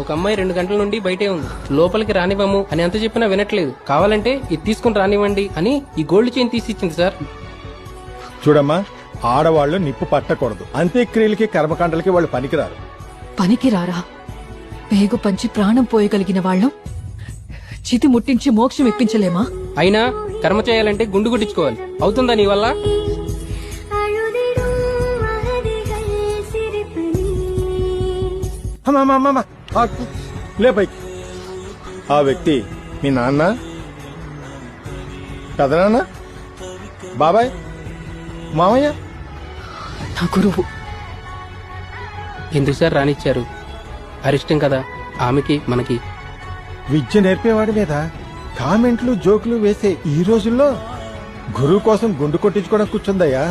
ఒక అమ్మాయి 2 గంటల నుండి బయటే ఉంది. లోపలికి రానివ్వము అని ఎంత చెప్పినా వినట్లేదు. కావాలంటే ఇది తీసుకుని రానివ్వండి అని ఈ గోల్డ్ చైన్ తీసి ఇచ్చింది సార్. చూడమ్మా, ఆడవాళ్లు నిప్పు పట్టకూడదు. అంత్యక్రియలకి కర్మకాండలకి వాళ్ళు పనికిరారు. పనికిరారా? పేగు పంచి ప్రాణం పోయగలిగిన వాళ్ళం చితి ముట్టించి మోక్షం ఇప్పించలేమా? అయినా కర్మ చేయాలంటే గుండు గుట్టించుకోవాలి. అవుతుందా నీ వల్ల? లే పైకి. ఆ వ్యక్తి మీ నాన్న, పెదనాన్న, బాబాయ్, మామయ్య, నా గురువు. ఎందుకు సార్ రానిచ్చారు? అరిష్టం కదా ఆమెకి మనకి. విద్య నేర్పేవాడి మీద కామెంట్లు జోకులు వేసే ఈ రోజుల్లో గురువు కోసం గుండు కొట్టించుకోవడం కూర్చుందయ్యా.